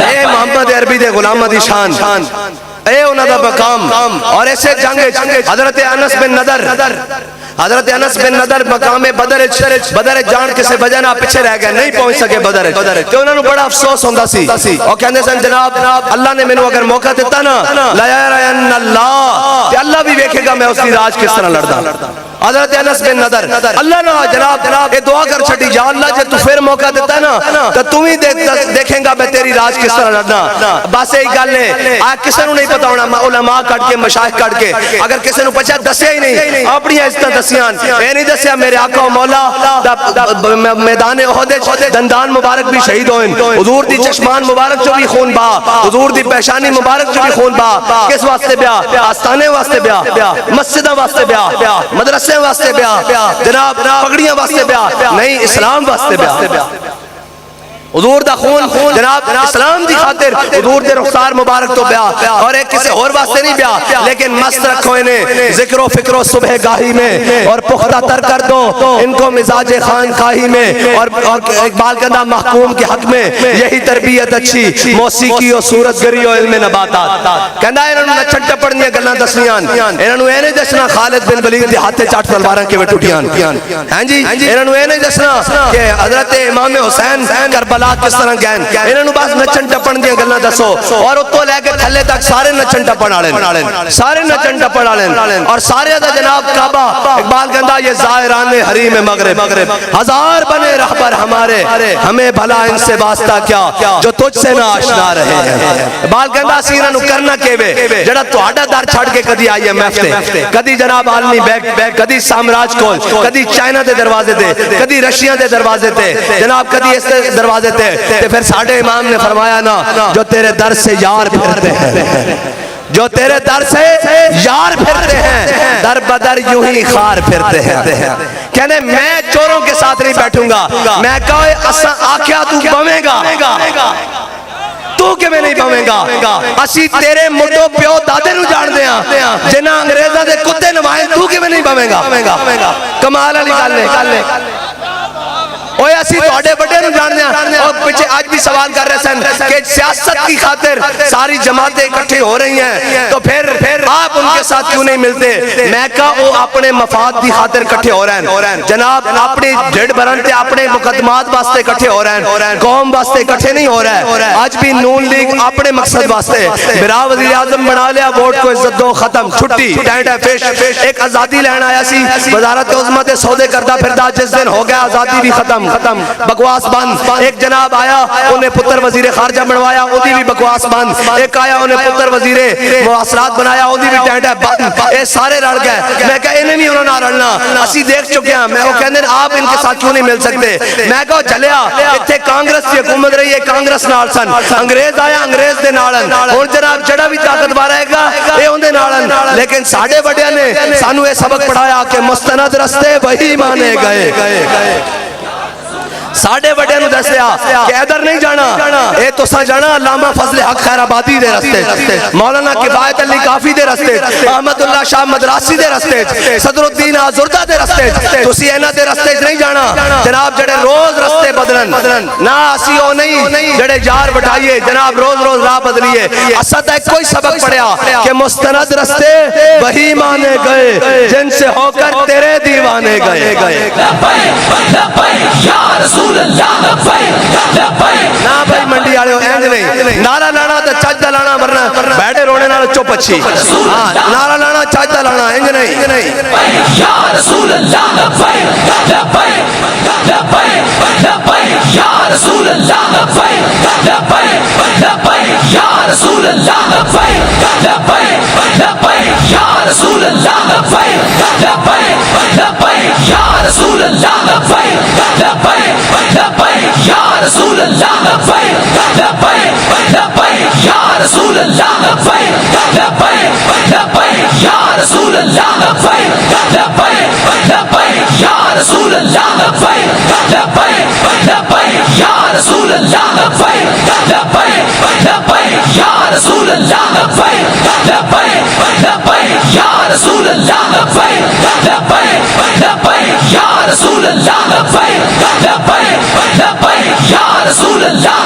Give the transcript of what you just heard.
اے محمد عربی دے غلامہ دی شان، اے انہاں دا مقام. اور ایسے جنگ حضرت انس بن نضر مقام بدر جان کسے وجہ نہ پیچھے رہ گئے، نہیں پہنچ سکے بدر. تو انہوں نے بڑا افسوس ہوندا سی اور کہندے سن جناب اللہ نے مینوں اگر موقع دیتا نا لا یرین اللہ تے اللہ بھی ویکھے گا میں اس دی راج کس طرح لڑدا. حضرت انس بن نضر اللہ نے جناب یہ دعا کر چھٹی یا اللہ جے تو پھر موقع دیتا نا تو تم ہی دیکھیں گا میں تیری راج کس طرح لڑنا. بس یہی گل ہے کسے نوں نہیں پتا ہونا علماء کٹ کے مشائخ کٹ کے اگر کسے نوں پچھا دسیا ہی نہیں اپنی عزت دسیاں اے نہیں دسیا میرے آقا و مولا میدان احد دندان مبارک بھی شہید ہوئے، حضور دی چشمان مبارک جو بھی خون بہا، حضور دی پیشانی مبارک جو بھی خون بہا. کس واسطے بیا؟ آستانے واسطے بیا، مسجدہ واسطے بیا، مدرسے واسطے بیا، جناب پگڑیاں واسطے بیا نہیں، اسلام واسطے بیا. حضور دا خون جناب اسلام دی خاطر حضور دے رخسار مبارک تو بیا اور ایک کسی اور واسطے نہیں بیا. لیکن مست رکھو انہیں ذکر و فکر و صبح گاہی میں اور پختہ تر کر دو ان کو مزاج خان خواہی میں اور اقبال کہنا محکوم کے حق میں یہی تربیت اچھی موسیقی و صورت گری و علم نباتات. کہنا انہوں نے نچن ٹپڑ دیا گلنا دسنیان، انہوں نے دسنا خالد بن ولید دی ہاتھے چاٹ تلواراں کے وٹوٹیاں. ہاں جی انہوں نے دسنا کہ حضرت امام حسین کربلا کس طرح گئن، انہوں نے بس نچن ٹپن دیا گلنا دسو اور اتو لے کے تھلے تک سارے نچن ٹپن آلین، سارے نچن ٹپن آلین اور سارے دا جناب کعبہ. اقبال کہندا یہ زائران حریم مغرب ہزار بنے رہبر ہمارے، ہمیں بھلا ان سے واسطہ کیا جو تجھ سے نہ آشنا رہے ہیں. اقبال کہندا سیرہ نو کرنا کیوے جڑا تہاڈا در چھڑ کے کدی آئی ایم ایف تے، کدی جناب عالمی بیگ، کدی سامراج کول، کدی چائنا دے دروازے تے، کدی رشیا دے دروازے تے، جناب کدی اس دروازے تے. پھر ساڑھے امام نے فرمایا نا جو تیرے در سے یار پھرتے ہیں، جو تیرے در سے یار پھرتے ہیں در بدر یوں ہی خار پھرتے ہیں. کہنے میں چوروں کے ساتھ نہیں بیٹھوں گا، میں کہے آکھیا تو بمیں گا، تو کہ میں نہیں بمیں گا، اسی تیرے مڈو پیو دادے نو جان دیاں جنہ انگریزہ دے کتے نمائیں، تو کہ میں نہیں بمیں گا. کمال علی گالے اوہ اسی توڑے بڑے نو جان دیا. اور پچھے آج بھی سوال کر رہے سن کہ سیاست کی خاطر ساری جماعتیں اکٹھے ہو رہی ہیں تو پھر آپ ان کے ساتھ کیوں نہیں ملتے. میں کہا وہ اپنے مفاد دی خاطر اکٹھے ہو رہے ہیں جناب، اپنے جھڑ برنتے اپنے مقدمات واسطے اکٹھے ہو رہے ہیں، قوم واسطے اکٹھے نہیں ہو رہے. آج بھی نون لیگ اپنے مقصد واسطے میرا وزیر اعظم بنا لیا، ووٹ کو عزت دو ختم چھٹی ٹینٹ ہے فش. ایک آزادی لہن آیا سی وزارت عظمت سودے کردہ پھردہ جس دن ہو گیا آزادی بھی ختم، بکواس بند. ایک جناب آیا انہیں پتر وزیر خارجہ بنوایا، اودی بھی بکواس بند. ایک آیا انہیں پتر وزیر مواصلات بنایا، اودی بھی ٹینٹ ہے بند. اے سارے رڑ گئے. میں کہا انہیں نہیں انہوں نے رڑنا، اسی دیکھ چکے ہیں. میں وہ کہنے آپ ان کے ساتھ کیوں نہیں مل سکتے. میں کہا چلیا اتھے کانگریس کی حکومت رہی ہے، کانگریس نال سن، انگریز آیا انگریز دے نالن، اور جناب جڑا بھی طاقت بارا ہے گا اے ان دے نالن. لیکن ساڑھے بڑے نے سانو یہ سبق پڑھایا کہ مستند رستے وہی مانے گئے. ساڑھے بڑے نو دسیا کہ ادھر نہیں جانا، اے تو سا جانا علامہ فضل حق خیر آبادی دے رستے، مولانا کفایت علی کافی دے رستے، احمد اللہ شاہ مدراسی دے رستے، صدر الدین آزردہ دے رستے. تو سی اینا دے رستے نہیں جانا جناب جڑے روز رستے بدلن نا، اسی او نہیں جڑے جار بٹھائیے جناب روز راہ بدلیے. اسد ہے کوئی سبق پڑھیا کہ مستند رستے وہی مانے گئے جن سے ہو کر تیرے دیوانے گئے. نا بھائی منڈی آلے ہو اینج نہیں، نعرہ لانا تا چاچ دا لانا ورنہ بیٹھے رونے نال چپ اچھی. نعرہ لانا چاچ دا لانا اینج نہیں. یا رسول اللہ لبیک لبیک لبیک لبیک یا رسول اللہ لبیک لبیک لبیک یا رسول اللہ لبیک لبیک لبیک یا رسول اللہ لبیک لبیک لبیک یا رسول اللہ لبیک لبیک لبیک یا رسول اللہ لبیک لبیک لبیک یا رسول اللہ لبیک لبیک لبیک یا رسول اللہ لبیک لبیک لبیک یا رسول اللہ لبیک لبیک لبیک یا رسول اللہ لبیک لبیک لبیک یا رسول اللہ لبیک لبیک لبیک یا رسول اللہ لبیک لبیک لبیک یا رسول اللہ لبیک لبیک لبیک یا رسول اللہ